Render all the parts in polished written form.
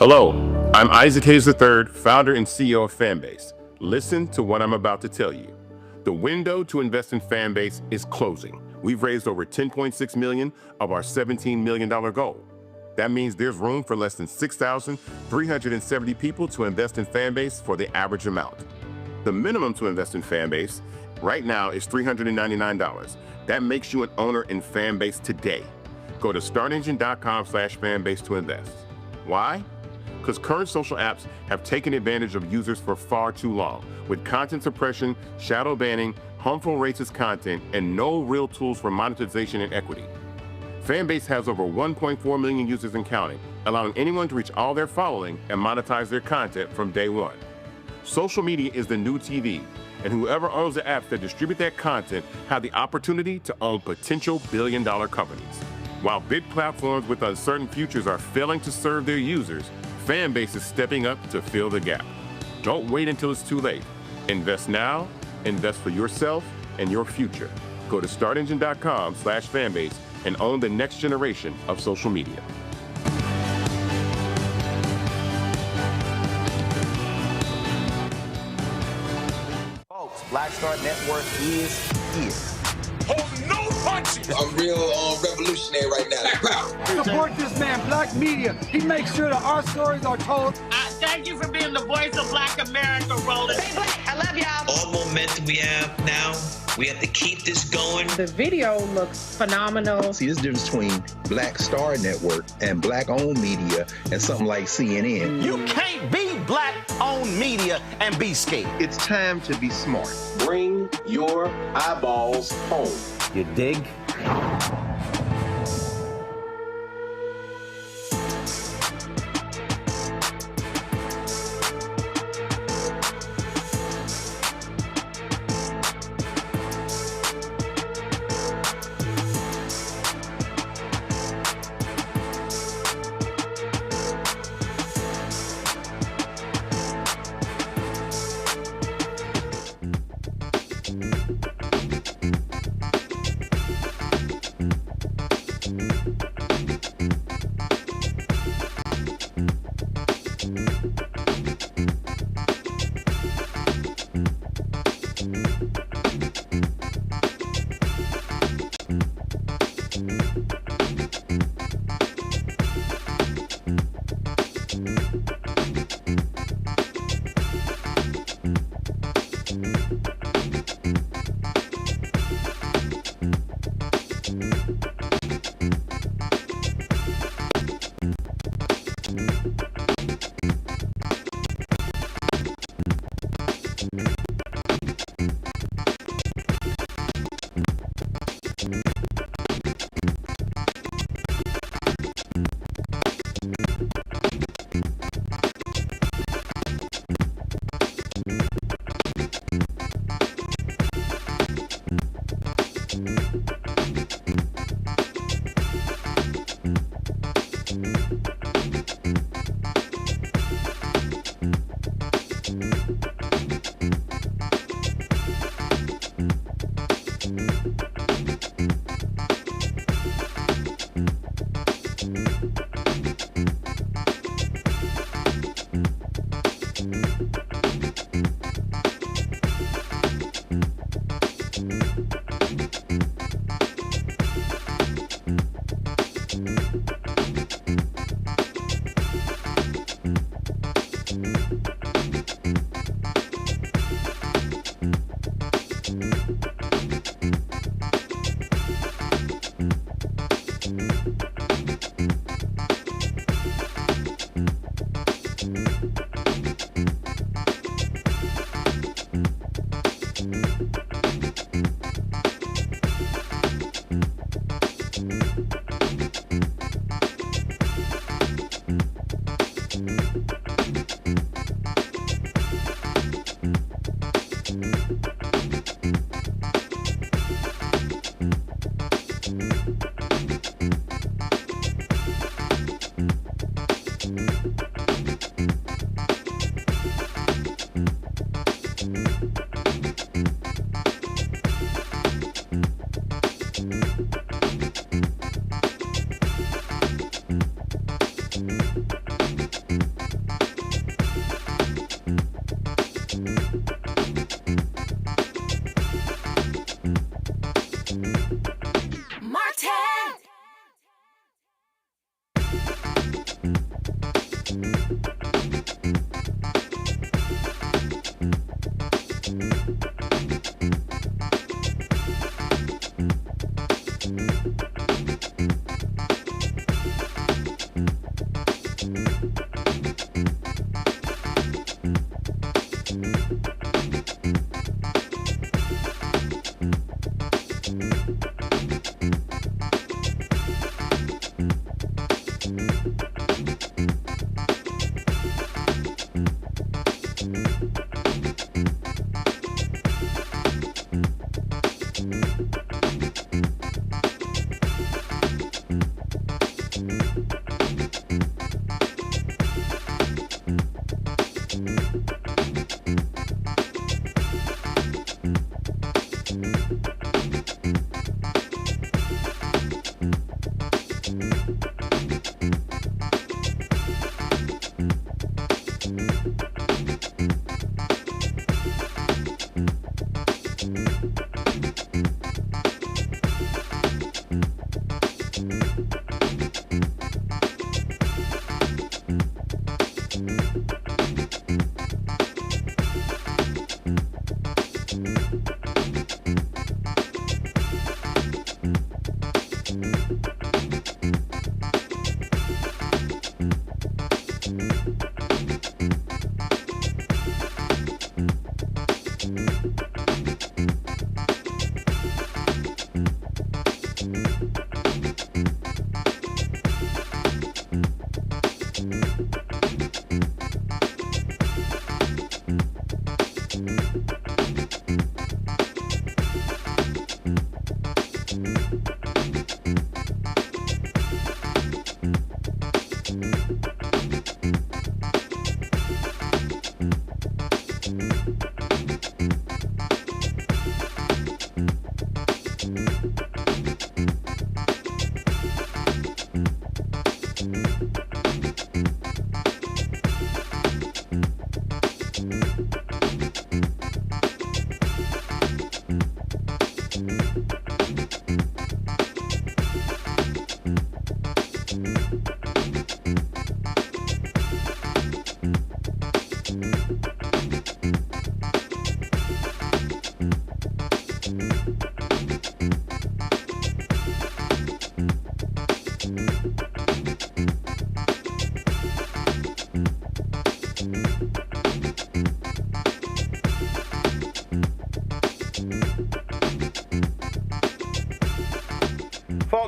Hello, I'm Isaac Hayes III, founder and CEO of Fanbase. Listen to what I'm about to tell you. The window to invest in Fanbase is closing. We've raised over $10.6 million of our $17 million goal. That means there's room for less than 6,370 people to invest in Fanbase for the average amount. The minimum to invest in Fanbase right now is $399. That makes you an owner in Fanbase today. Go to startengine.com/fanbase to invest. Why? Because current social apps have taken advantage of users for far too long, with content suppression, shadow banning, harmful racist content, and no real tools for monetization and equity. Fanbase has over 1.4 million users and counting, allowing anyone to reach all their following and monetize their content from day one. Social media is the new TV, and whoever owns the apps that distribute that content have the opportunity to own potential billion-dollar companies. While big platforms with uncertain futures are failing to serve their users, Fanbase is stepping up to fill the gap. Don't wait until it's too late. Invest now, invest for yourself and your future. Go to startengine.com/fanbase and own the next generation of social media. Folks, Black Star Network is here. Hold no punches. I'm real revolutionary right now. Support this man, Black Media. He makes sure that our stories are told. Thank Thank you for being the voice of Black America, Roland. Stay black. I love y'all. All momentum we have now, we have to keep this going. The video looks phenomenal. See, there's a difference between Black Star Network and Black-owned media and something like CNN. You can't be Black-owned media and be scared. It's time to be smart. Bring your eyeballs home. You dig?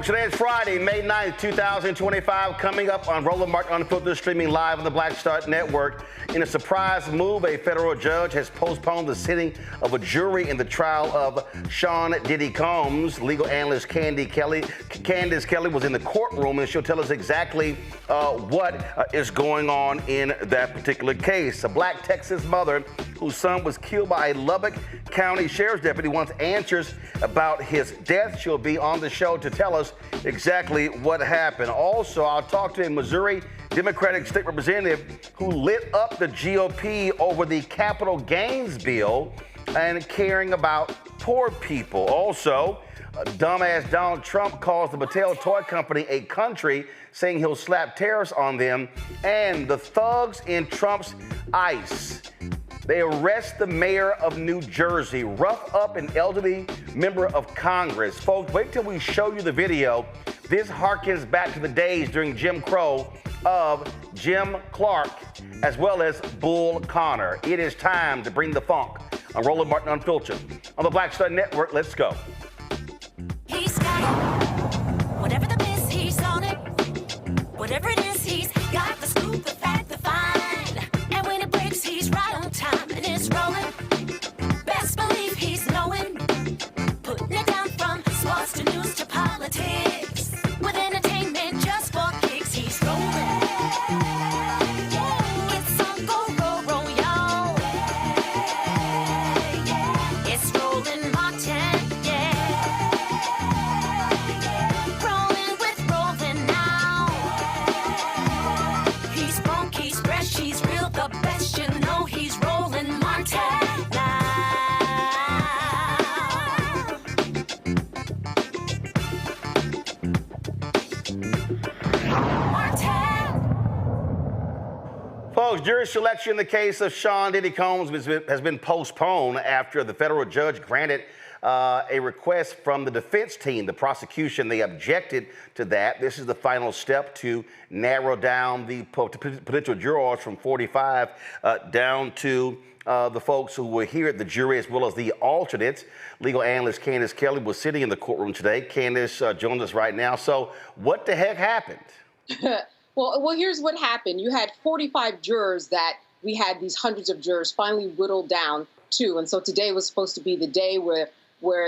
Folks, today is Friday, May 9th, 2025. Coming up on Roland Martin Unfiltered, streaming live on the Black Star Network. In a surprise move, a federal judge has postponed the sitting of a jury in the trial of Sean Diddy Combs. Legal analyst Candace Kelley was in the courtroom, and she'll tell us exactly what is going on in that particular case. A Black Texas mother whose son was killed by a Lubbock County Sheriff's deputy wants answers about his death. She'll be on the show to tell us exactly what happened. Also, I'll talk to a Missouri Democratic state representative who lit up the GOP over the capital gains bill and caring about poor people. Also, dumbass Donald Trump calls the Mattel toy company a country, saying he'll slap tariffs on them. And the thugs in Trump's ICE. They arrest the mayor of New Jersey, rough up an elderly member of Congress. Folks, wait till we show you the video. This harkens back to the days during Jim Crow of Jim Clark, as well as Bull Connor. It is time to bring the funk on Roland Martin Unfiltered. On the Black Star Network, let's go. He's got it. Whatever the miss, he's on it. Whatever it is, he's got the scoop, the fact, the find. And when it breaks, he's right on time and it's rolling. Best believe he's knowing. Putting it down from sports to news to politics. With entertainment just for kicks, he's rolling. It's on Go, roll, y'all. It's Roland Martin, rolling with Roland now. He's funk, he's fresh, he's real, the best, you know he's Roland Martin now. Folks, jury selection in the case of Sean Diddy Combs has been postponed after the federal judge granted a request from the defense team. The prosecution, they objected to that. This is the final step to narrow down the potential jurors from 45 down to the folks who were here at the jury, as well as the alternates. Legal analyst Candace Kelley was sitting in the courtroom today. Candace joins us right now. So what the heck happened? Well, here's what happened. You had 45 jurors that we had these hundreds of jurors finally whittled down to. And so today was supposed to be the day where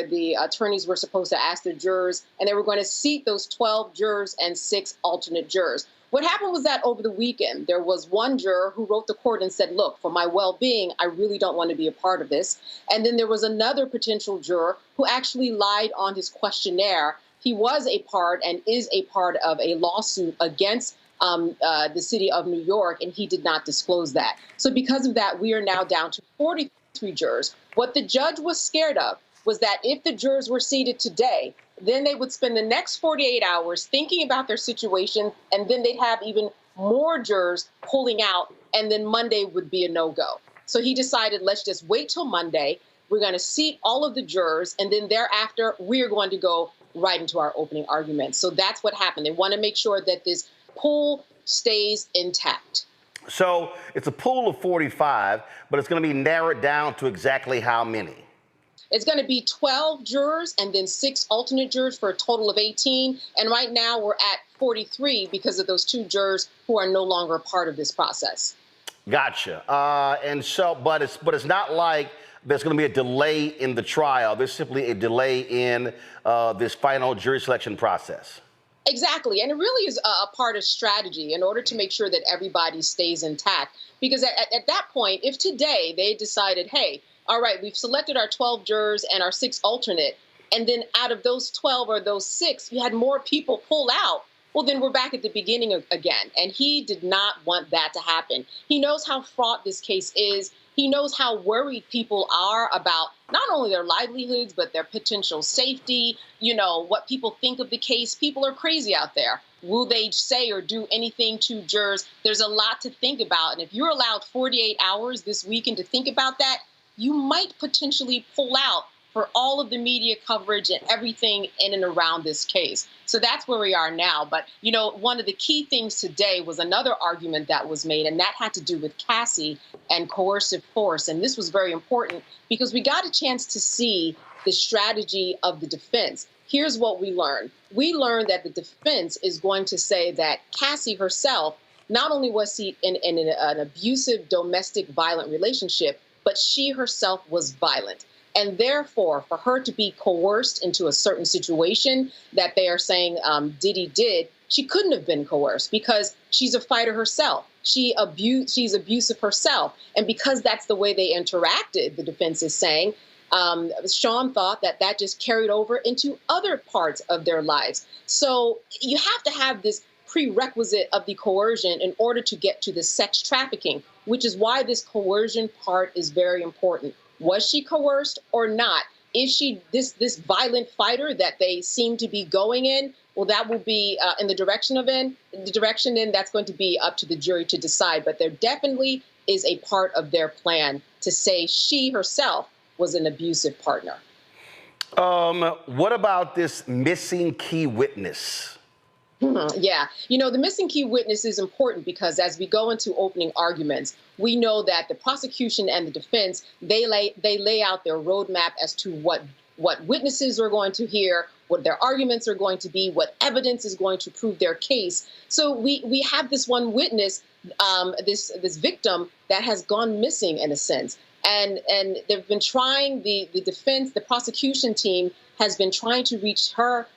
the attorneys were supposed to ask the jurors, and they were going to seat those 12 jurors and 6 alternate jurors. What happened was that over the weekend, there was one juror who wrote the court and said, look, for my well-being, I really don't want to be a part of this. And then there was another potential juror who actually lied on his questionnaire. He was a part and is a part of a lawsuit against the city of New York, and he did not disclose that. So because of that, we are now down to 43 jurors. What the judge was scared of was that if the jurors were seated today, then they would spend the next 48 hours thinking about their situation, and then they'd have even more jurors pulling out, and then Monday would be a no-go. So he decided, let's just wait till Monday. We're going to seat all of the jurors, and then thereafter, we're going to go right into our opening argument. So that's what happened. They want to make sure that this pool stays intact. So it's a pool of 45, but it's going to be narrowed down to exactly how many? It's going to be 12 jurors and then 6 alternate jurors for a total of 18. And right now we're at 43 because of those 2 jurors who are no longer a part of this process. Gotcha. But it's not like there's going to be a delay in the trial. There's simply a delay in this final jury selection process. Exactly. And it really is a part of strategy in order to make sure that everybody stays intact. Because at that point, if today they decided, hey, all right, we've selected our 12 jurors and our 6 alternate, and then out of those 12 or those 6, you had more people pull out, well, then we're back at the beginning again. And he did not want that to happen. He knows how fraught this case is. He knows how worried people are about not only their livelihoods, but their potential safety, what people think of the case. People are crazy out there. Will they say or do anything to jurors? There's a lot to think about. And if you're allowed 48 hours this weekend to think about that, you might potentially pull out for all of the media coverage and everything in and around this case. So that's where we are now. But, one of the key things today was another argument that was made, and that had to do with Cassie and coercive force. And this was very important because we got a chance to see the strategy of the defense. here's what we learned. We learned that the defense is going to say that Cassie herself, not only was she in an abusive domestic violent relationship, but she herself was violent. And therefore, for her to be coerced into a certain situation that they are saying Diddy did, she couldn't have been coerced because she's a fighter herself. She's abusive herself. And because that's the way they interacted, the defense is saying, Sean thought that just carried over into other parts of their lives. So you have to have this prerequisite of the coercion in order to get to the sex trafficking, which is why this coercion part is very important. Was she coerced or not? Is she this violent fighter that they seem to be going in? Well, that will be in the direction that's going to be up to the jury to decide. But there definitely is a part of their plan to say she herself was an abusive partner. What about this missing key witness? Yeah, the missing key witness is important because as we go into opening arguments, we know that the prosecution and the defense, they lay out their roadmap as to what witnesses are going to hear, what their arguments are going to be, what evidence is going to prove their case. So we have this one witness, this victim that has gone missing in a sense. And they've been trying, the defense, the prosecution team has been trying to reach her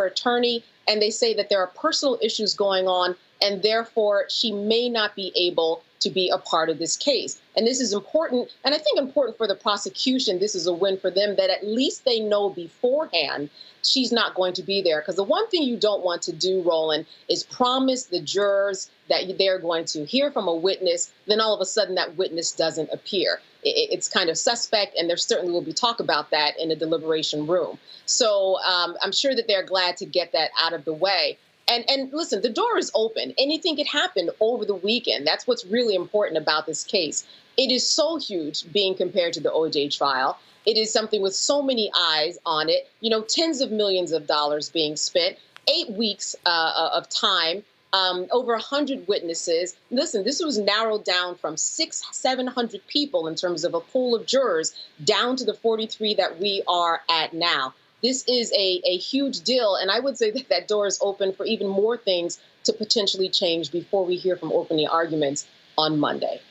attorney, and they say that there are personal issues going on, and therefore she may not be able to be a part of this case. And this is important, and I think important for the prosecution. This is a win for them that at least they know beforehand she's not going to be there. Because the one thing you don't want to do, Roland, is promise the jurors that they're going to hear from a witness, then all of a sudden that witness doesn't appear. It's kind of suspect, and there certainly will be talk about that in a deliberation room. So I'm sure that they're glad to get that out of the way. And listen, the door is open. Anything could happen over the weekend. That's what's really important about this case. It is so huge being compared to the OJ trial. It is something with so many eyes on it, tens of millions of dollars being spent, 8 weeks of time, over 100 witnesses. Listen, this was narrowed down from 600-700 people in terms of a pool of jurors down to the 43 that we are at now. This is a huge deal, and I would say that door is open for even more things to potentially change before we hear from opening arguments on Monday.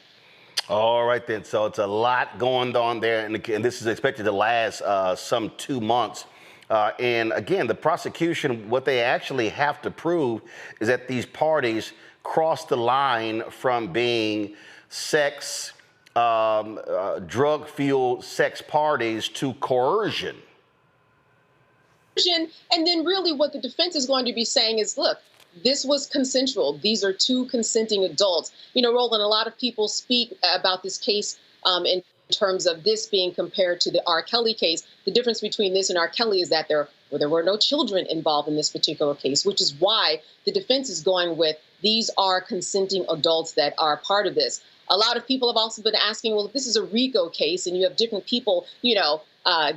All right, then. So it's a lot going on there, and this is expected to last some 2 months. And again, the prosecution, what they actually have to prove is that these parties crossed the line from being sex, drug-fueled sex parties to coercion. And then really what the defense is going to be saying is, look, this was consensual. These are two consenting adults. Roland, a lot of people speak about this case in terms of this being compared to the R. Kelly case. The difference between this and R. Kelly is that there were no children involved in this particular case, which is why the defense is going with these are consenting adults that are part of this. A lot of people have also been asking, well, if this is a RICO case and you have different people,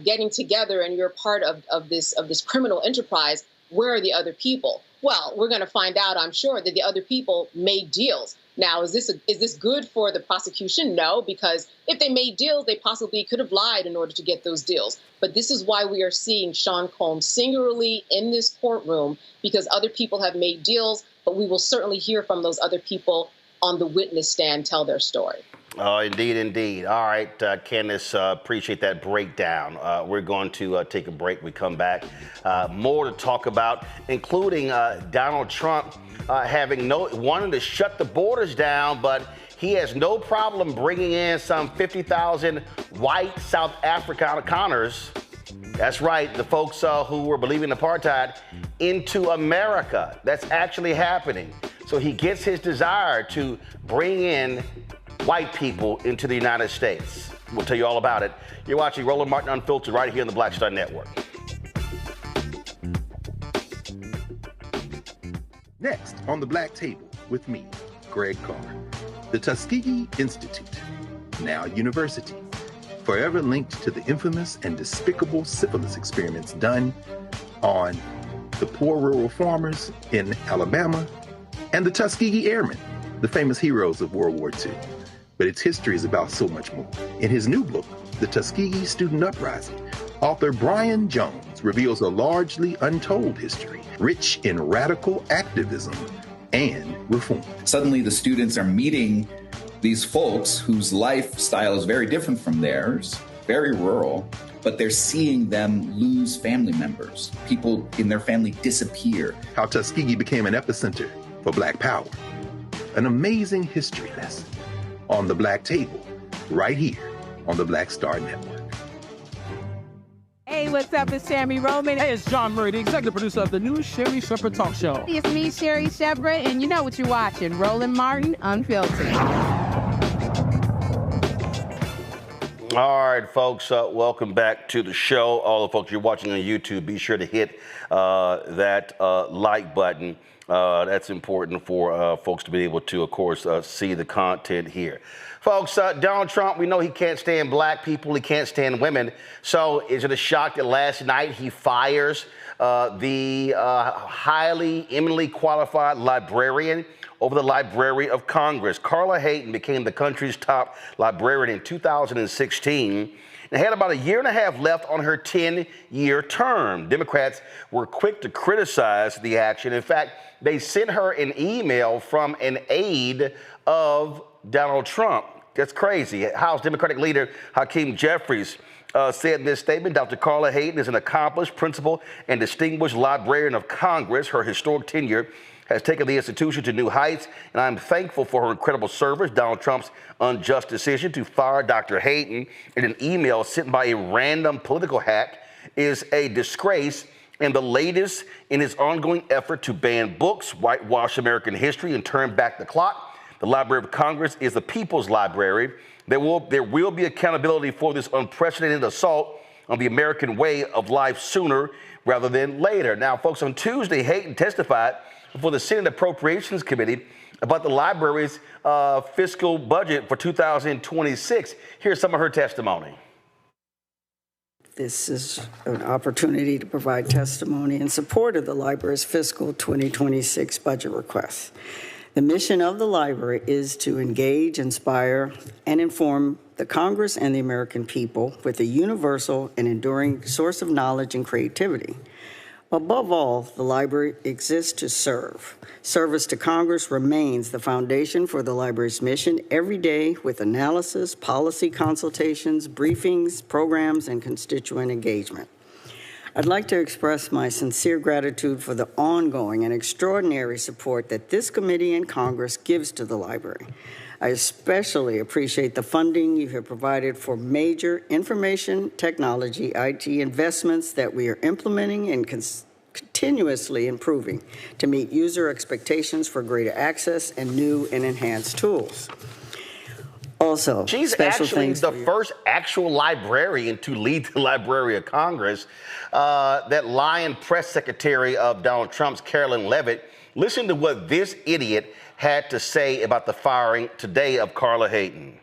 getting together and you're part of this criminal enterprise, where are the other people? Well, we're going to find out, I'm sure, that the other people made deals. Now, is this good for the prosecution? No, because if they made deals, they possibly could have lied in order to get those deals. But this is why we are seeing Sean Combs singularly in this courtroom, because other people have made deals, but we will certainly hear from those other people on the witness stand tell their story. Oh, indeed, indeed. All right, Candace, appreciate that breakdown. We're going to take a break. We come back. More to talk about, including Donald Trump wanting to shut the borders down, but he has no problem bringing in some 50,000 white South Afrikaners. That's right, the folks who were believing apartheid into America. That's actually happening. So he gets his desire to bring in white people into the United States. We'll tell you all about it. You're watching Roland Martin Unfiltered right here on the Black Star Network. Next on the Black Table with me, Greg Carr. The Tuskegee Institute, now university, forever linked to the infamous and despicable syphilis experiments done on the poor rural farmers in Alabama and the Tuskegee Airmen, the famous heroes of World War II. But its history is about so much more. In his new book, The Tuskegee Student Uprising, author Brian Jones reveals a largely untold history, rich in radical activism and reform. Suddenly the students are meeting these folks whose lifestyle is very different from theirs, very rural, but they're seeing them lose family members. People in their family disappear. How Tuskegee became an epicenter for Black power. An amazing history lesson on the Black Table, right here on the Black Star Network. Hey, what's up? It's Sammy Roman. Hey, it's John Murray, the executive producer of the new Sherry Shepherd Talk Show. It's me, Sherry Shepherd, and you know what you're watching, Roland Martin Unfiltered. All right, folks, welcome back to the show. All the folks you're watching on YouTube, be sure to hit that like button. That's important for folks to be able to, of course, see the content here. Folks, Donald Trump, we know he can't stand black people. He can't stand women. So is it a shock that last night he fires the highly, eminently qualified librarian over the Library of Congress? Carla Hayden became the country's top librarian in 2016 and had about a year and a half left on her 10-year term. Democrats were quick to criticize the action. In fact, they sent her an email from an aide of Donald Trump. That's crazy. House Democratic leader Hakeem Jeffries said in this statement, Dr. Carla Hayden is an accomplished, principled, and distinguished librarian of Congress. Her historic tenure has taken the institution to new heights, and I'm thankful for her incredible service. Donald Trump's unjust decision to fire Dr. Hayden in an email sent by a random political hack is a disgrace and the latest in his ongoing effort to ban books, whitewash American history, and turn back the clock. The Library of Congress is the people's library. There will be accountability for this unprecedented assault on the American way of life sooner rather than later. Now, folks, on Tuesday, Hayden testified before the Senate Appropriations Committee about the library's fiscal budget for 2026. Here's some of her testimony. This is an opportunity to provide testimony in support of the library's fiscal 2026 budget request. The mission of the library is to engage, inspire, and inform the Congress and the American people with a universal and enduring source of knowledge and creativity. Above all, the library exists to serve. Service to Congress remains the foundation for the library's mission every day with analysis, policy consultations, briefings, programs, and constituent engagement. I'd like to express my sincere gratitude for the ongoing and extraordinary support that this committee and Congress gives to the library. I especially appreciate the funding you have provided for major information technology, IT investments that we are implementing and continuously improving to meet user expectations for greater access and new and enhanced tools. Also, she's actually the first actual librarian to lead the Library of Congress. That lying press secretary of Donald Trump's, Carolyn Levitt, listen to what this idiot had to say about the firing today of Carla Hayden.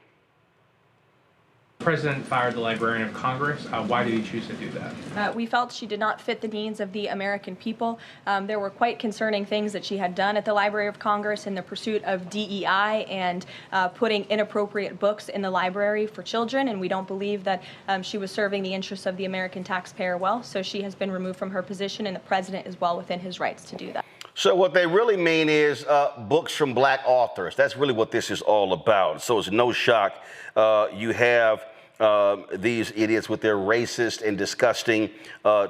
The president fired the Librarian of Congress. Why did he choose to do that? We felt she did not fit the needs of the American people. There were quite concerning things that she had done at the Library of Congress in the pursuit of DEI and putting inappropriate books in the library for children, and we don't believe that she was serving the interests of the American taxpayer well, so she has been removed from her position, and the president is well within his rights to do that. So what they really mean is books from black authors. That's really what this is all about. So it's no shock you have these idiots with their racist and disgusting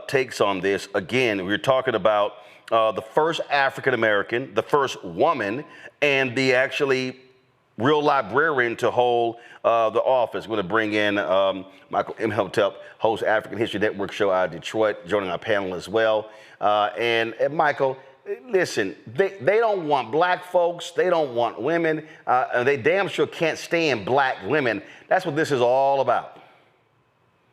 takes on this. Again, we're talking about the first African-American, the first woman, and the actually real librarian to hold the office. We're going to bring in Michael Imhotep, host African History Network show out of Detroit, joining our panel as well. And Michael, listen, they don't want black folks. They don't want women. And they damn sure can't stand black women. That's what this is all about.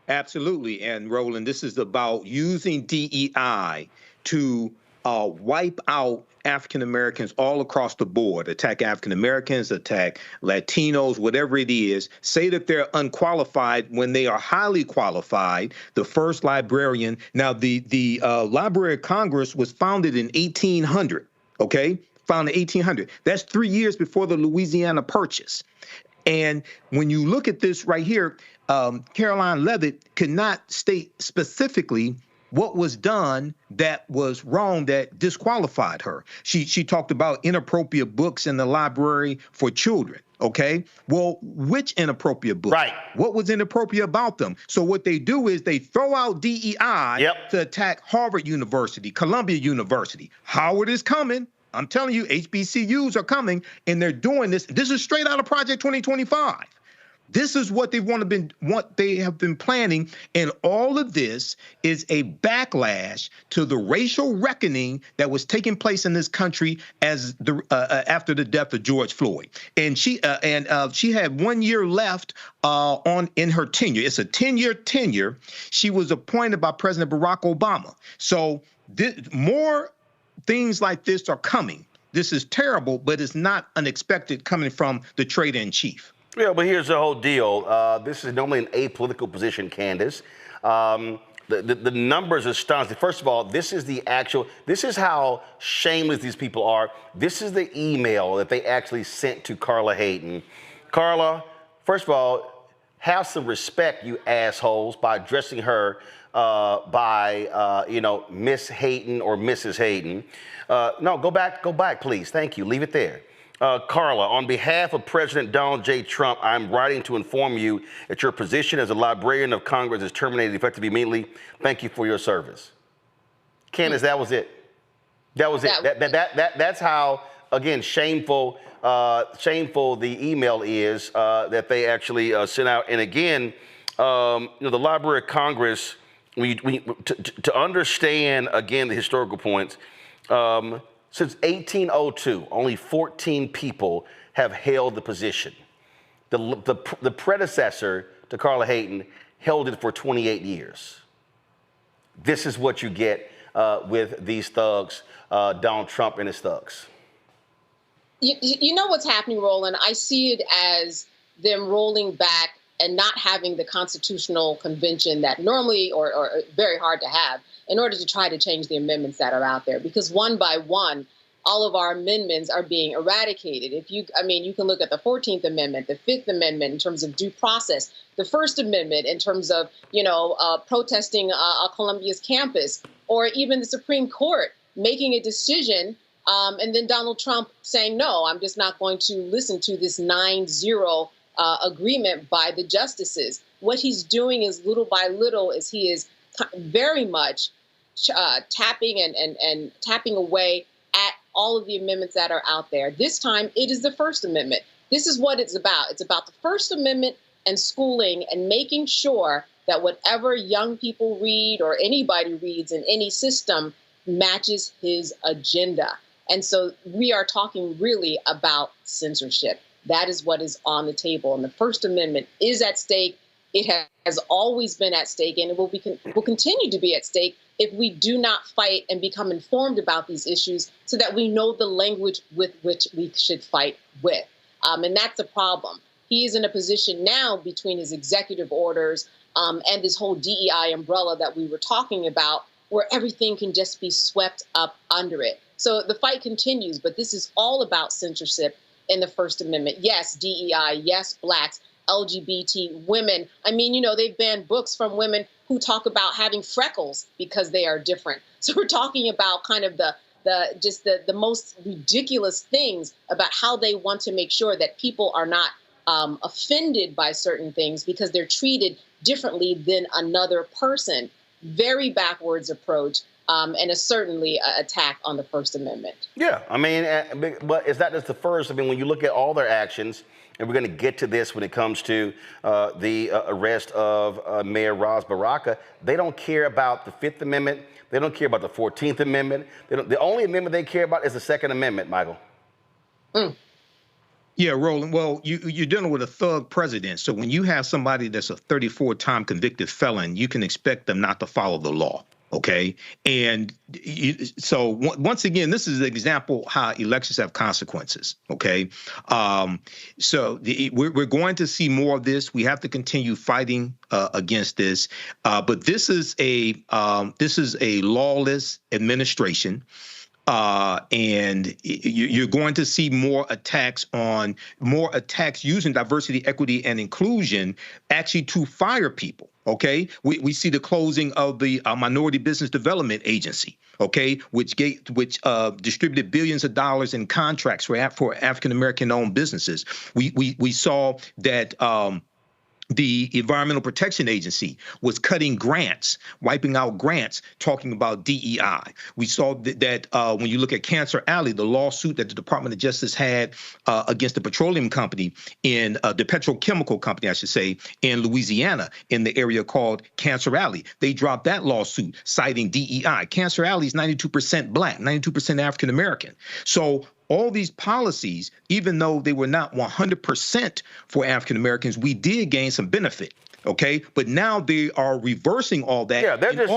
Absolutely. And Roland, this is about using DEI to wipe out African Americans all across the board, attack African Americans, attack Latinos, whatever it is, say that they're unqualified when they are highly qualified. The first librarian. Now, the Library of Congress was founded in 1800. OK, founded in 1800. That's 3 years before the Louisiana Purchase. And when you look at this right here, Caroline Levitt could not state specifically what was done that was wrong that disqualified her. She talked about inappropriate books in the library for children. Okay, well, which inappropriate books? Right. What was inappropriate about them? So what they do is they throw out DEI to attack Harvard University, Columbia University. Howard is coming. I'm telling you, HBCUs are coming, and they're doing this. This is straight out of Project 2025. This is what they have been planning, and all of this is a backlash to the racial reckoning that was taking place in this country as after the death of George Floyd. And she had 1 year left in her tenure. It's a 10-year tenure. She was appointed by President Barack Obama. So more things like this are coming. This is terrible, but it's not unexpected coming from the traitor-in-chief. Yeah, but here's the whole deal. This is normally an apolitical position, Candace. The numbers are astonishing. First of all, this is how shameless these people are. This is the email that they actually sent to Carla Hayden. Carla, first of all, have some respect, you assholes, by addressing her by Miss Hayden or Mrs. Hayden. No, go back, please. Thank you. Leave it there. Carla, on behalf of President Donald J. Trump, I'm writing to inform you that your position as a Librarian of Congress is terminated effective immediately. Thank you for your service. Candace, that was it. That was it. That's how, again, shameful the email is that they actually sent out. And again, the Library of Congress, to understand, again, the historical points, since 1802, only 14 people have held the position. The predecessor to Carla Hayden held it for 28 years. This is what you get with these thugs, Donald Trump and his thugs. You know what's happening, Roland? I see it as them rolling back and not having the constitutional convention that normally or very hard to have in order to try to change the amendments that are out there. Because one by one, all of our amendments are being eradicated. You can look at the 14th Amendment, the 5th Amendment in terms of due process, the First Amendment in terms of, protesting Columbia's campus, or even the Supreme Court making a decision and then Donald Trump saying, no, I'm just not going to listen to this 9-0 agreement by the justices. What he's doing is little by little is he is very much tapping and tapping away at all of the amendments that are out there. This time, it is the First Amendment. This is what it's about. It's about the First Amendment and schooling and making sure that whatever young people read or anybody reads in any system matches his agenda. And so we are talking really about censorship. That is what is on the table. And the First Amendment is at stake. It has always been at stake, and it will continue to be at stake if we do not fight and become informed about these issues so that we know the language with which we should fight with. And that's a problem. He is in a position now between his executive orders and this whole DEI umbrella that we were talking about, where everything can just be swept up under it. So the fight continues, but this is all about censorship in the First Amendment. Yes, DEI, yes, blacks, LGBT, women. They've banned books from women who talk about having freckles because they are different. So we're talking about kind of the most ridiculous things about how they want to make sure that people are not offended by certain things because they're treated differently than another person. Very backwards approach, and is certainly an attack on the First Amendment. Yeah, but it's not just the first. When you look at all their actions, and we're going to get to this when it comes to the arrest of Mayor Ras Baraka, they don't care about the Fifth Amendment. They don't care about the 14th Amendment. The only amendment they care about is the Second Amendment, Michael. Yeah, Roland. Well, you're dealing with a thug president. So when you have somebody that's a 34-time convicted felon, you can expect them not to follow the law. OK, and so once again, this is an example how elections have consequences. OK, so we're going to see more of this. We have to continue fighting against this. But this is a lawless administration. And you're going to see more attacks using diversity, equity, and inclusion actually to fire people. Okay, we see the closing of the Minority Business Development Agency, okay, which distributed billions of dollars in contracts for African American owned businesses. We saw that the Environmental Protection Agency was cutting grants, wiping out grants, talking about DEI. We saw that when you look at Cancer Alley, the lawsuit that the Department of Justice had against the petroleum company the petrochemical company, I should say, in Louisiana, in the area called Cancer Alley. They dropped that lawsuit citing DEI. Cancer Alley is 92% Black, 92% African American. So all these policies, even though they were not 100% for African Americans, we did gain some benefit. Okay, but now they are reversing all that. Yeah, they're just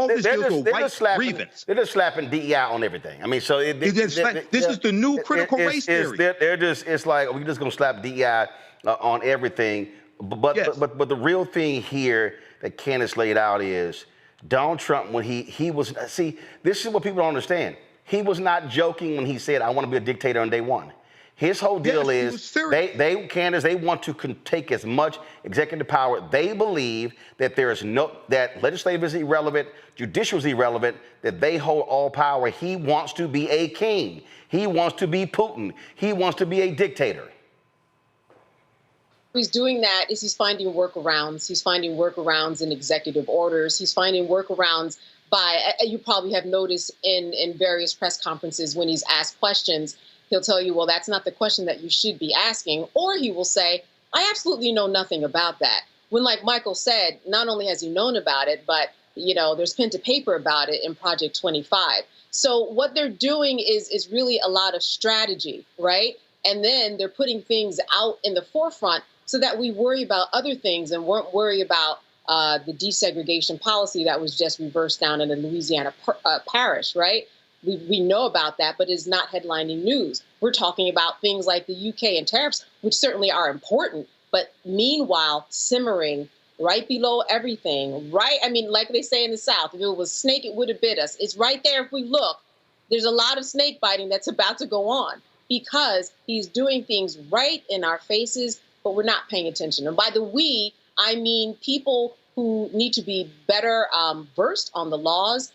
slapping DEI on everything. I mean, so this is the new critical race theory. It's like we're just gonna slap DEI on everything. But the real thing here that Candace laid out is Donald Trump, when he was, see, this is what people don't understand. He was not joking when he said, I want to be a dictator on day one. His whole deal is Candace, they want to take as much executive power. They believe that that legislative is irrelevant, judicial is irrelevant, that they hold all power. He wants to be a king. He wants to be Putin. He wants to be a dictator. He's doing that is he's finding workarounds. He's finding workarounds in executive orders. He's finding workarounds you probably have noticed in various press conferences when he's asked questions, he'll tell you, well, that's not the question that you should be asking. Or he will say, I absolutely know nothing about that. When, like Michael said, not only has he known about it, but, there's pen to paper about it in Project 25. So what they're doing is really a lot of strategy, right? And then they're putting things out in the forefront so that we worry about other things and won't worry about the desegregation policy that was just reversed down in a Louisiana parish, right? We know about that, but it's not headlining news. We're talking about things like the UK and tariffs, which certainly are important, but meanwhile, simmering right below everything, right? I mean, like they say in the South, if it was snake, it would have bit us. It's right there if we look. There's a lot of snake biting that's about to go on because he's doing things right in our faces, but we're not paying attention. And by the we, I mean people who need to be better versed on the laws,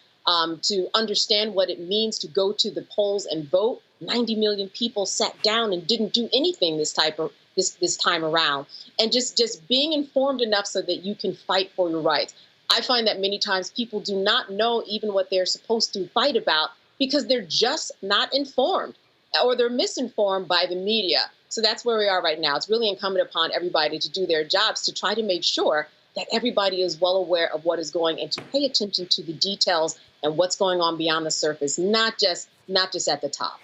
to understand what it means to go to the polls and vote. 90 million people sat down and didn't do anything this time around. And just being informed enough so that you can fight for your rights. I find that many times people do not know even what they're supposed to fight about because they're just not informed or they're misinformed by the media. So that's where we are right now. It's really incumbent upon everybody to do their jobs to try to make sure that everybody is well aware of what is going and to pay attention to the details and what's going on beyond the surface, not just at the top.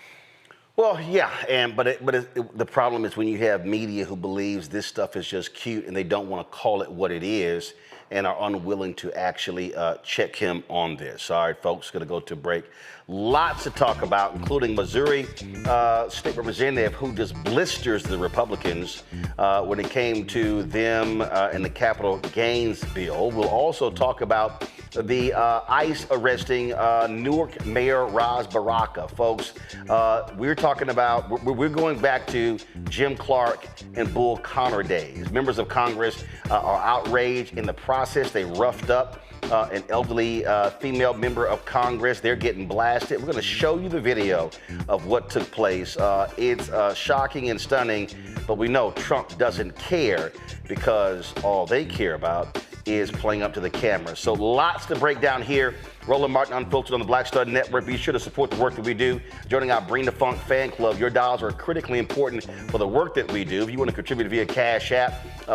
Well, yeah, but the problem is when you have media who believes this stuff is just cute and they don't want to call it what it is and are unwilling to actually check him on this. All right, folks, going to go to break. Lots to talk about, including Missouri State Representative who just blisters the Republicans when it came to them and the capital gains bill. We'll also talk about the ICE arresting Newark Mayor Ras Baraka. Folks, we're talking about, we're going back to Jim Clark and Bull Connor days. Members of Congress are outraged in the process. They roughed up an elderly female member of Congress. They're getting blasted. We're going to show you the video of what took place. It's shocking and stunning, but we know Trump doesn't care because all they care about is playing up to the camera. So lots to break down here. Roland Martin Unfiltered on the Black Star Network. Be sure to support the work that we do. Joining our Bring the Funk fan club. Your dollars are critically important for the work that we do. If you want to contribute via Cash App,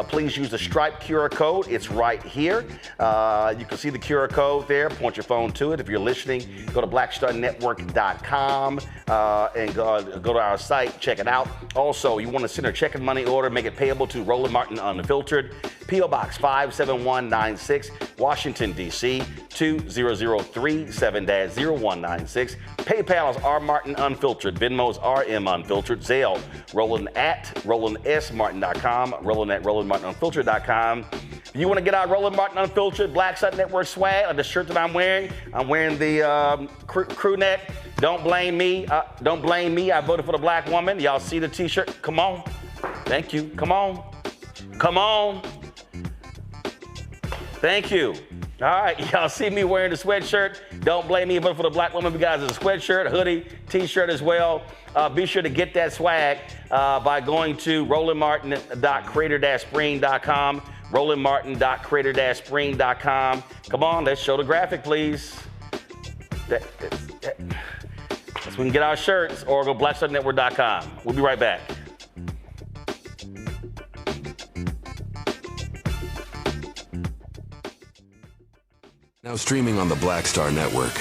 please use the Stripe QR code. It's right here. You can see the QR code there. Point your phone to it. If you're listening, go to blackstarnetwork.com and go to our site. Check it out. Also, you want to send a check and money order, make it payable to Roland Martin Unfiltered. P.O. Box 57196, Washington, D.C. 20037-0196. PayPal is R Martin Unfiltered. Venmo is RM Unfiltered. Zelle, Roland at RolandSMartin.com. Roland at RolandMartinUnfiltered.com. If you want to get our Roland Martin Unfiltered Black Star Network swag, like the shirt that I'm wearing the crew neck. Don't blame me. Don't blame me. I voted for the black woman. Y'all see the T-shirt? Come on. Thank you. Come on. Come on. Thank you. All right, y'all see me wearing the sweatshirt. Don't blame me, but for the black woman, you guys, it's a sweatshirt, hoodie, t-shirt as well. Be sure to get that swag by going to rolandmartin.creator-spring.com, rolandmartin.creator-spring.com. Come on, let's show the graphic, please. So we can get our shirts, or go blackstarnetwork.com. We'll be right back. Now streaming on the Black Star Network.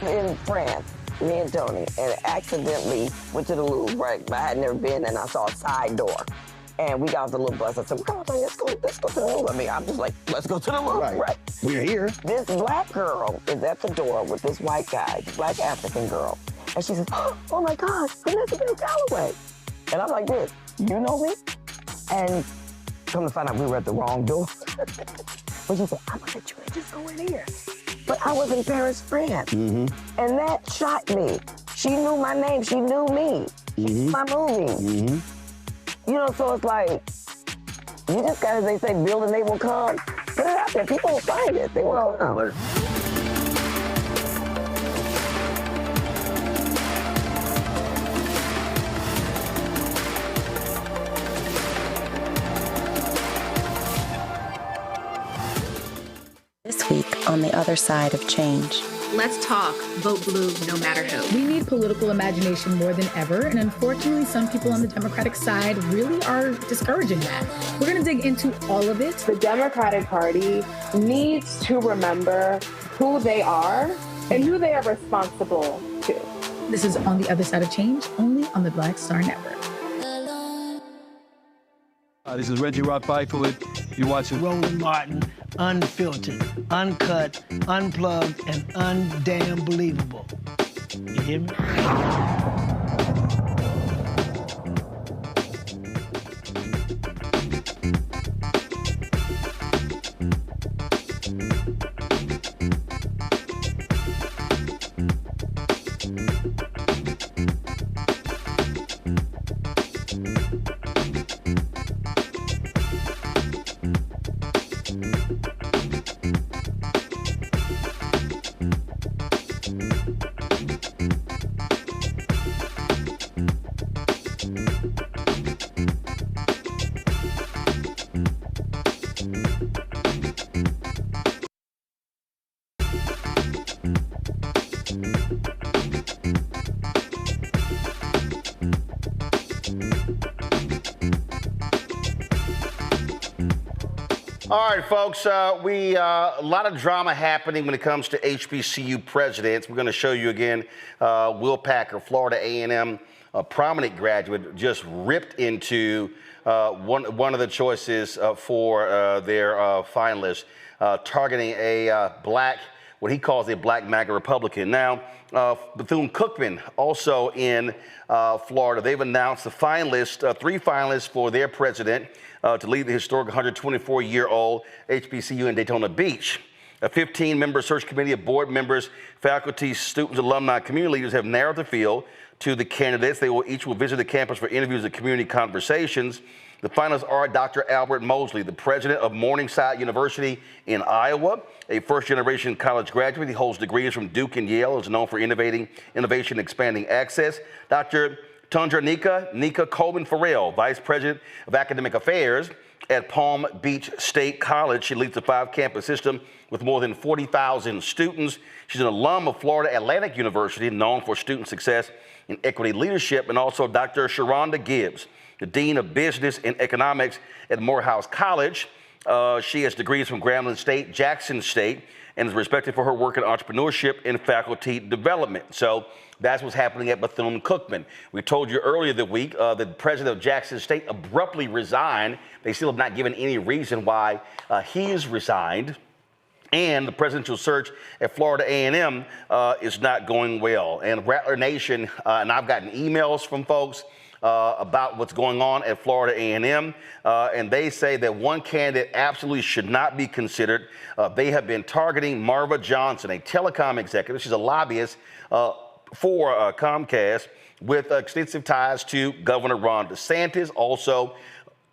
In France, me and Tony, and accidentally went to the Louvre, right? But I had never been, and I saw a side door. And we got off the little bus. I said, come on, Tony, let's go to the Louvre. I mean, I'm just like, let's go to the Louvre, right? We're here. This black girl is at the door with this white guy, black African girl. And she says, oh my gosh, Vanessa Bell Calloway. And I'm like this, you know me? And come to find out we were at the wrong door. But she said, I'm gonna let you just go in here. But I was in Paris, France. And that shocked me. She knew my name, she knew me. My movie. You know, so it's like, you just gotta, they say, build and they will come. Put it out there, people will find it, they will come. This week on The Other Side of Change. Let's talk. Vote blue no matter who. We need political imagination more than ever, and unfortunately, some people on the Democratic side really are discouraging that. We're going to dig into all of it. The Democratic Party needs to remember who they are and who they are responsible to. This is On the Other Side of Change, only on the Black Star Network. This is Reggie Rock Byford. You're watching Roland Martin, unfiltered, uncut, unplugged, and undamn believable. You hear me? All right, folks, a lot of drama happening when it comes to HBCU presidents. We're going to show you again, Will Packer, Florida A&M, a prominent graduate, just ripped into one of the choices for their finalists, targeting a what he calls a black MAGA Republican. Now, Bethune-Cookman, also in Florida, they've announced the finalists, 3 finalists for their president to lead the historic 124-year-old HBCU in Daytona Beach. A 15-member search committee of board members, faculty, students, alumni, community leaders have narrowed the field to the candidates. They will each visit the campus for interviews and community conversations. The finalists are Dr. Albert Mosley, the president of Morningside University in Iowa, a first-generation college graduate. He holds degrees from Duke and Yale, is known for innovation, expanding access. Dr. Tundra Nika Coleman Farrell, Vice President of Academic Affairs at Palm Beach State College. She leads the 5-campus system with more than 40,000 students. She's an alum of Florida Atlantic University, known for student success and equity leadership, and also Dr. Sharonda Gibbs, the Dean of Business and Economics at Morehouse College. She has degrees from Grambling State, Jackson State, and is respected for her work in entrepreneurship and faculty development. So that's what's happening at Bethune-Cookman. We told you earlier the week the president of Jackson State abruptly resigned. They still have not given any reason why he has resigned. And the presidential search at Florida A&M is not going well. And Rattler Nation, and I've gotten emails from folks about what's going on at Florida A&M, and they say that one candidate absolutely should not be considered. They have been targeting Marva Johnson, a telecom executive. She's a lobbyist for Comcast with extensive ties to Governor Ron DeSantis. Also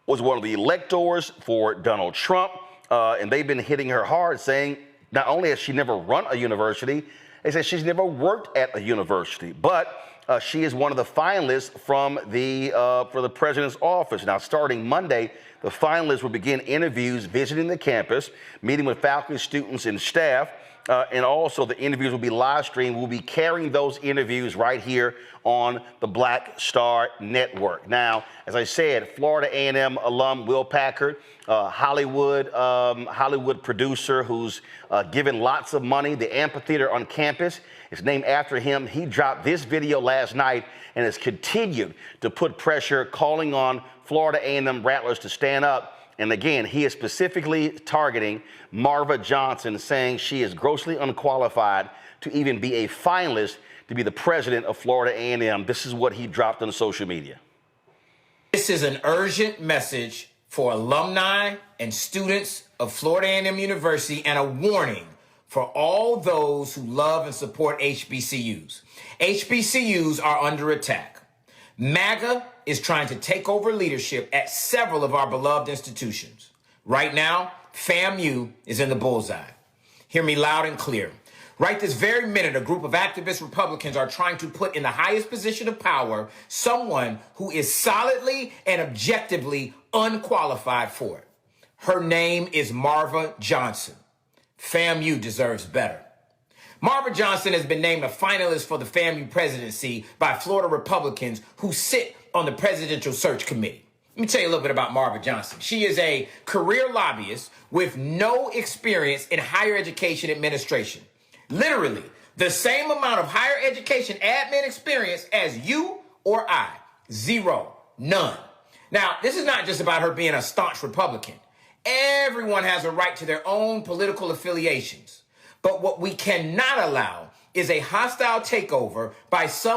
was one of the electors for Donald Trump. and they've been hitting her hard, saying not only has she never run a university, they say she's never worked at a university, but she is one of the finalists from for the president's office. Now, starting Monday, the finalists will begin interviews, visiting the campus, meeting with faculty, students, and staff. And also the interviews will be live streamed. We'll be carrying those interviews right here on the Black Star Network. Now, as I said, Florida A&M alum Will Packard, Hollywood producer who's given lots of money. The amphitheater on campus is named after him. He dropped this video last night and has continued to put pressure, calling on Florida A&M Rattlers to stand up. And again, he is specifically targeting Marva Johnson, saying she is grossly unqualified to even be a finalist to be the president of Florida A&M. This is what he dropped on social media. This is an urgent message for alumni and students of Florida A&M University, and a warning for all those who love and support HBCUs. HBCUs are under attack. MAGA is trying to take over leadership at several of our beloved institutions. Right now, FAMU is in the bullseye. Hear me loud and clear. Right this very minute, a group of activist Republicans are trying to put in the highest position of power someone who is solidly and objectively unqualified for it. Her name is Marva Johnson. FAMU deserves better. Marva Johnson has been named a finalist for the FAMU presidency by Florida Republicans who sit on the presidential search committee. Let me tell you a little bit about Marva Johnson. She is a career lobbyist with no experience in higher education administration. Literally, the same amount of higher education admin experience as you or I. Zero. None. Now, this is not just about her being a staunch Republican. Everyone has a right to their own political affiliations. But what we cannot allow is a hostile takeover by some